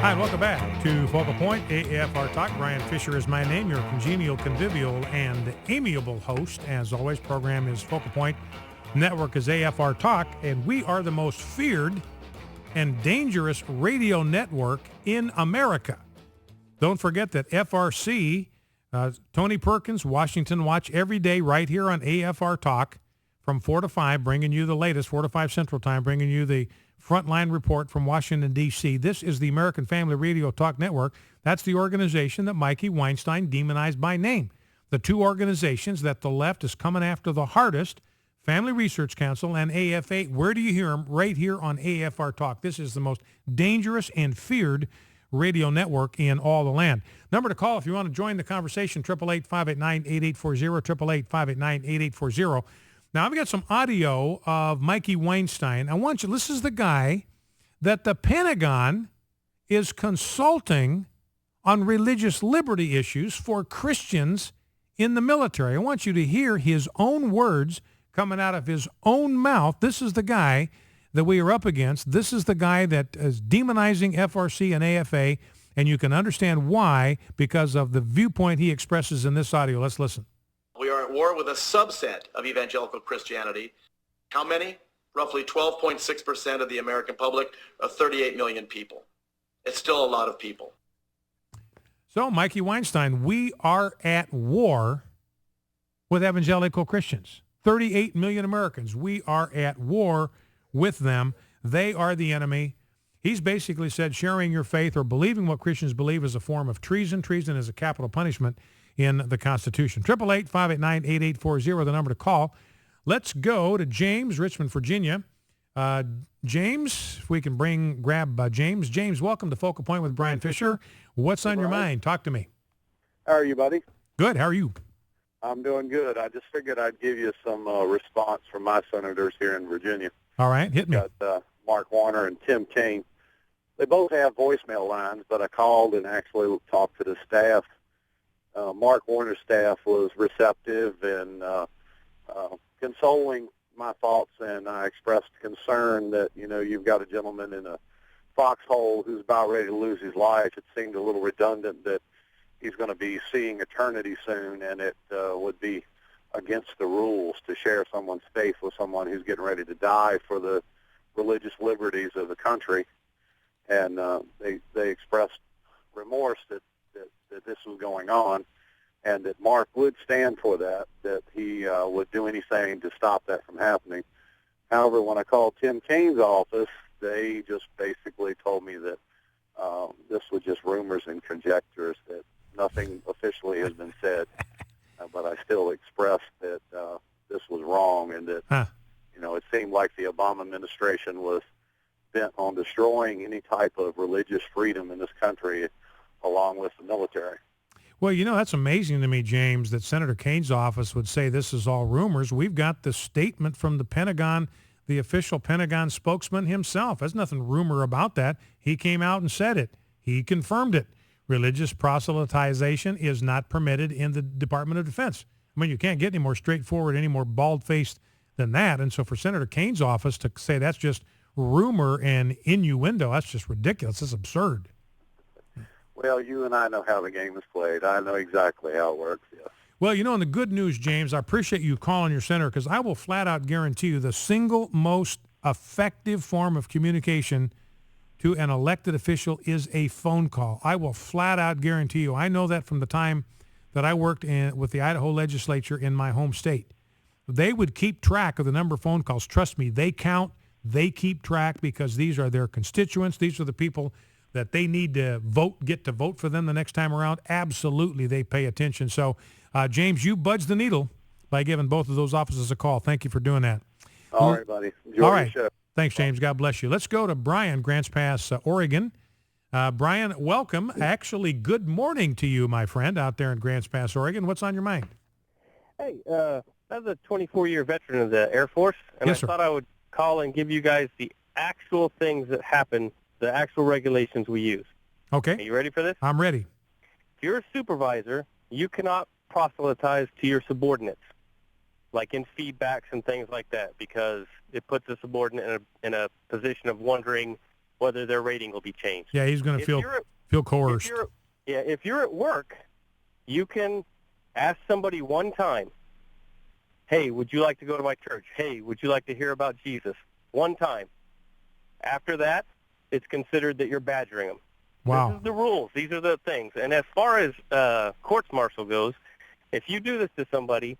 Hi, and welcome back to Focal Point, AFR Talk. Brian Fisher is my name, your congenial, convivial, and amiable host. As always, program is Focal Point, network is AFR Talk, and we are the most feared and dangerous radio network in America. Don't forget that FRC, Tony Perkins, Washington Watch, every day right here on AFR Talk from 4 to 5, bringing you the latest, 4 to 5 Central Time, bringing you the Frontline Report from Washington, D.C. This is the American Family Radio Talk Network. That's the organization that Mikey Weinstein demonized by name. The two organizations that the left is coming after the hardest, Family Research Council and AFA. Where do you hear them? Right here on AFR Talk. This is the most dangerous and feared radio network in all the land. Number to call if you want to join the conversation, 888-589-8840, 888-589-8840. Now, I've got some audio of Mikey Weinstein. I want you, this is the guy that the Pentagon is consulting on religious liberty issues for Christians in the military. I want you to hear his own words coming out of his own mouth. This is the guy that we are up against. This is the guy that is demonizing FRC and AFA, and you can understand why because of the viewpoint he expresses in this audio. Let's listen. We are at war with a subset of evangelical Christianity. How many? Roughly 12.6% of the American public, of 38 million people. It's still a lot of people. So, Mikey Weinstein, we are at war with evangelical Christians. 38 million Americans. We are at war with them. They are the enemy. He's basically said sharing your faith or believing what Christians believe is a form of treason. Treason is a capital punishment in the Constitution. 888-589-8840, the number to call. Let's go to James, Richmond, Virginia. James, if we can grab James. James, welcome to Focal Point with Brian Fisher. What's on your mind? Talk to me. How are you, buddy? Good. How are you? I'm doing good. I just figured I'd give you some response from my senators here in Virginia. All right, hit me. Got Mark Warner and Tim Kaine. They both have voicemail lines, but I called and actually talked to the staff. Mark Warner's staff was receptive and consoling my thoughts, and I expressed concern that, you've got a gentleman in a foxhole who's about ready to lose his life. It seemed a little redundant that he's going to be seeing eternity soon, and it would be against the rules to share someone's faith with someone who's getting ready to die for the religious liberties of the country. And they expressed remorse that this was going on, and that Mark would stand for that he would do anything to stop that from happening. However, when I called Tim Kaine's office, they just basically told me that this was just rumors and conjectures, that nothing officially has been said. But I still expressed that this was wrong, and that, it seemed like the Obama administration was bent on destroying any type of religious freedom in this country, along with the military. Well, that's amazing to me, James, that Senator Kaine's office would say this is all rumors. We've got the statement from the Pentagon, the official Pentagon spokesman himself. There's nothing rumor about that. He came out and said it. He confirmed it. Religious proselytization is not permitted in the Department of Defense. I mean, you can't get any more straightforward, any more bald-faced than that. And so for Senator Kaine's office to say that's just rumor and innuendo, that's just ridiculous. It's absurd. Well, you and I know how the game is played. I know exactly how it works, yes. Well, and the good news, James, I appreciate you calling your senator, because I will flat out guarantee you the single most effective form of communication to an elected official is a phone call. I will flat out guarantee you. I know that from the time that I worked with the Idaho legislature in my home state. They would keep track of the number of phone calls. Trust me, they count, they keep track, because these are their constituents. These are the people that they need to get to vote for them the next time around. Absolutely, they pay attention. So, James, you budged the needle by giving both of those offices a call. Thank you for doing that. All right, buddy. Enjoy the show. Thanks, James. God bless you. Let's go to Brian, Grants Pass, Oregon. Brian, welcome. Actually, good morning to you, my friend, out there in Grants Pass, Oregon. What's on your mind? Hey, I was a 24-year veteran of the Air Force, and Yes, I thought I would call and give you guys the actual things that happen, the actual regulations we use. Okay. Are you ready for this? I'm ready. If you're a supervisor, you cannot proselytize to your subordinates, like in feedbacks and things like that, because it puts a subordinate in a position of wondering whether their rating will be changed. Yeah, he's going to feel coerced. If you're at work, you can ask somebody one time, hey, would you like to go to my church? Hey, would you like to hear about Jesus? One time. After that, it's considered that you're badgering them. Wow. This is the rules. These are the things. And as far as courts-martial goes, if you do this to somebody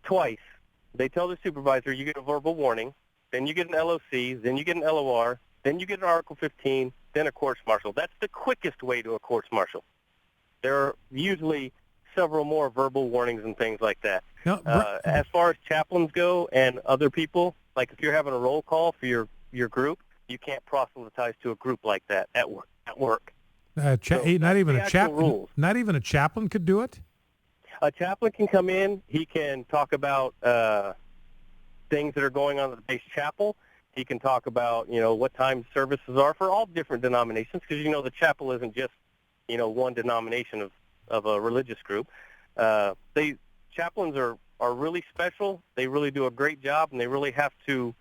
twice, they tell the supervisor you get a verbal warning, then you get an LOC, then you get an LOR, then you get an Article 15, then a courts-martial. That's the quickest way to a courts-martial. There are usually several more verbal warnings and things like that. Now, as far as chaplains go and other people, like if you're having a roll call for your group, you can't proselytize to a group like that at work. Not even a chaplain could do it? A chaplain can come in. He can talk about things that are going on at the base chapel. He can talk about, what time services are for all different denominations, because, the chapel isn't just, one denomination of a religious group. Chaplains are really special. They really do a great job, and they really have to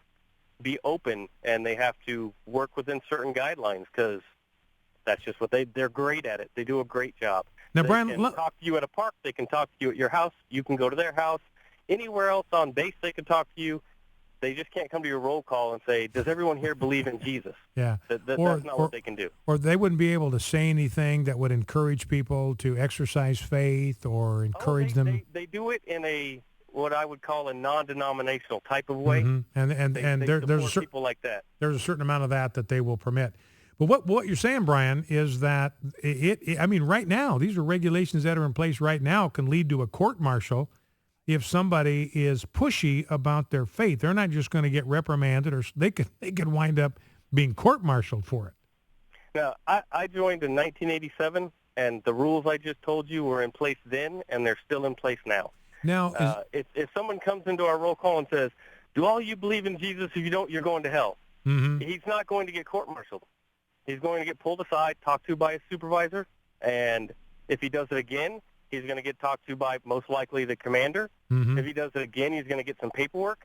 be open, and they have to work within certain guidelines, because that's just what they're great at it. They do a great job. Now, they Brian, can talk to you at a park. They can talk to you at your house. You can go to their house. Anywhere else on base, they can talk to you. They just can't come to your roll call and say, does everyone here believe in Jesus? Yeah. That's not what they can do. Or they wouldn't be able to say anything that would encourage people to exercise faith or encourage them. They do it in what I would call a non-denominational type of way. Mm-hmm. And there's people like that. There's a certain amount of that they will permit. But what you're saying, Brian, is that right now, these are regulations that are in place right now can lead to a court-martial if somebody is pushy about their faith. They're not just going to get reprimanded, or they could wind up being court-martialed for it. Now, I joined in 1987, and the rules I just told you were in place then, and they're still in place now. Now, if someone comes into our roll call and says, do all you believe in Jesus? If you don't, you're going to hell. Mm-hmm. He's not going to get court-martialed. He's going to get pulled aside, talked to by his supervisor, and if he does it again, he's going to get talked to by most likely the commander. Mm-hmm. If he does it again, he's going to get some paperwork.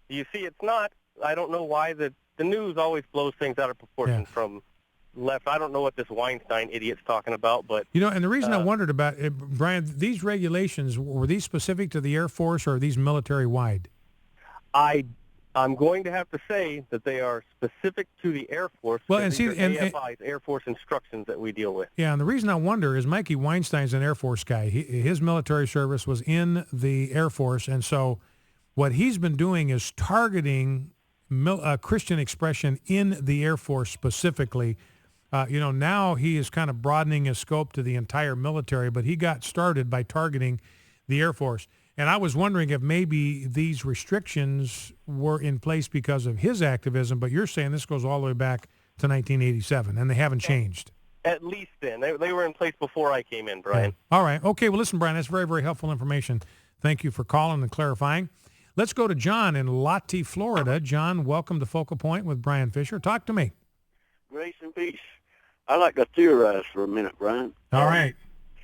You see, it's not, I don't know why the news always blows things out of proportion from left. I don't know what this Weinstein idiot's talking about, but... and the reason I wondered about it, Brian, these regulations, were these specific to the Air Force or are these military-wide? I'm going to have to say that they are specific to the Air Force. Well, AFI's Air Force instructions that we deal with. Yeah, and the reason I wonder is Mikey Weinstein's an Air Force guy. His military service was in the Air Force, and so what he's been doing is targeting Christian expression in the Air Force specifically. Now he is kind of broadening his scope to the entire military, but he got started by targeting the Air Force. And I was wondering if maybe these restrictions were in place because of his activism, but you're saying this goes all the way back to 1987, and they haven't changed. At least then. They were in place before I came in, Brian. Yeah. All right. Okay, well, listen, Brian, that's very, very helpful information. Thank you for calling and clarifying. Let's go to John in Lottie, Florida. John, welcome to Focal Point with Brian Fisher. Talk to me. Grace and peace. I like to theorize for a minute, Brian. All right.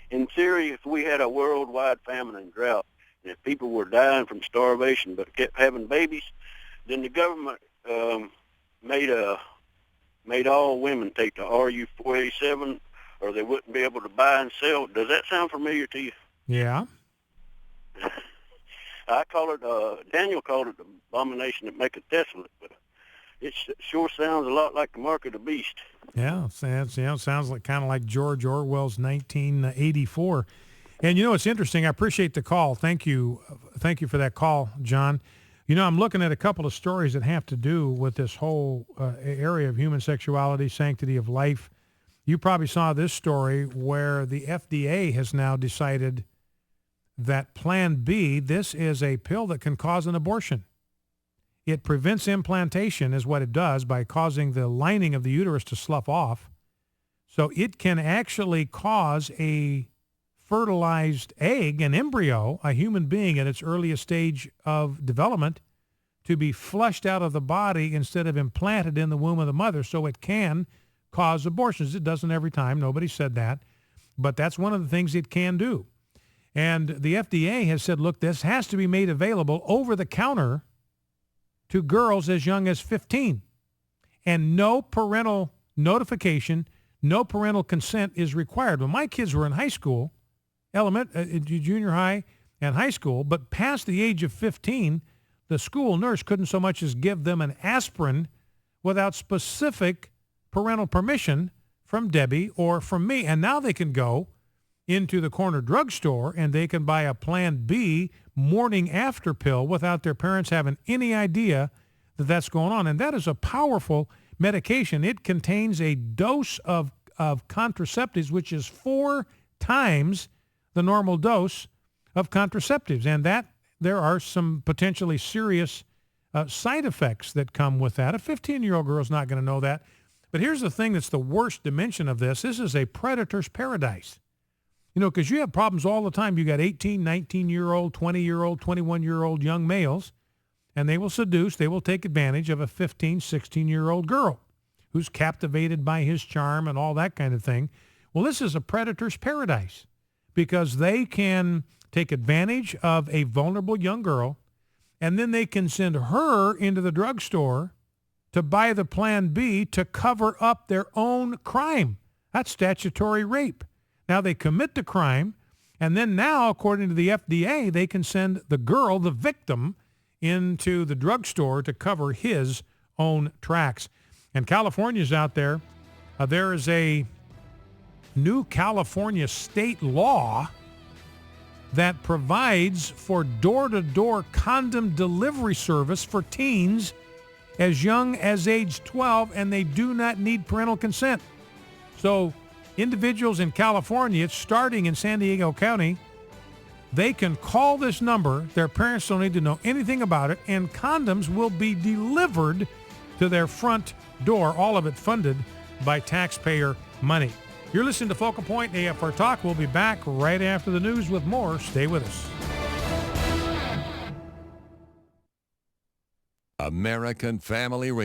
In theory, if we had a worldwide famine and drought, and if people were dying from starvation but kept having babies, then the government made all women take the RU-487, or they wouldn't be able to buy and sell. Does that sound familiar to you? Yeah. I call it, Daniel called it the abomination that maketh desolate, but it sure sounds a lot like the mark of the beast. Yeah, it sounds like kind of like George Orwell's 1984. And, it's interesting. I appreciate the call. Thank you for that call, John. I'm looking at a couple of stories that have to do with this whole area of human sexuality, sanctity of life. You probably saw this story where the FDA has now decided that Plan B, this is a pill that can cause an abortion. It prevents implantation is what it does by causing the lining of the uterus to slough off. So it can actually cause a fertilized egg, an embryo, a human being at its earliest stage of development, to be flushed out of the body instead of implanted in the womb of the mother. So it can cause abortions. It doesn't every time. Nobody said that. But that's one of the things it can do. And the FDA has said, look, this has to be made available over the counter to girls as young as 15. and no parental notification, no parental consent is required. When my kids were in high school, junior high and high school, but past the age of 15, the school nurse couldn't so much as give them an aspirin without specific parental permission from Debbie or from me. And now they can go into the corner drugstore and they can buy a Plan B morning after pill without their parents having any idea that that's going on. And that is a powerful medication. It contains a dose of contraceptives, which is 4 times the normal dose of contraceptives. And that there are some potentially serious side effects that come with that. A 15-year-old girl is not going to know that. But here's the thing that's the worst dimension of this. This is a predator's paradise. You know, because you have problems all the time. You got 18, 19-year-old, 20-year-old, 21-year-old young males, and they will seduce, they will take advantage of a 15, 16-year-old girl who's captivated by his charm and all that kind of thing. Well, this is a predator's paradise because they can take advantage of a vulnerable young girl, and then they can send her into the drugstore to buy the Plan B to cover up their own crime. That's statutory rape. Now they commit the crime, and then now, according to the FDA, they can send the girl, the victim, into the drugstore to cover his own tracks. And California's out there. There is a new California state law that provides for door-to-door condom delivery service for teens as young as age 12, and they do not need parental consent. So individuals in California, starting in San Diego County, they can call this number. Their parents don't need to know anything about it, and condoms will be delivered to their front door, all of it funded by taxpayer money. You're listening to Focal Point AFR Talk. We'll be back right after the news with more. Stay with us. American Family Radio.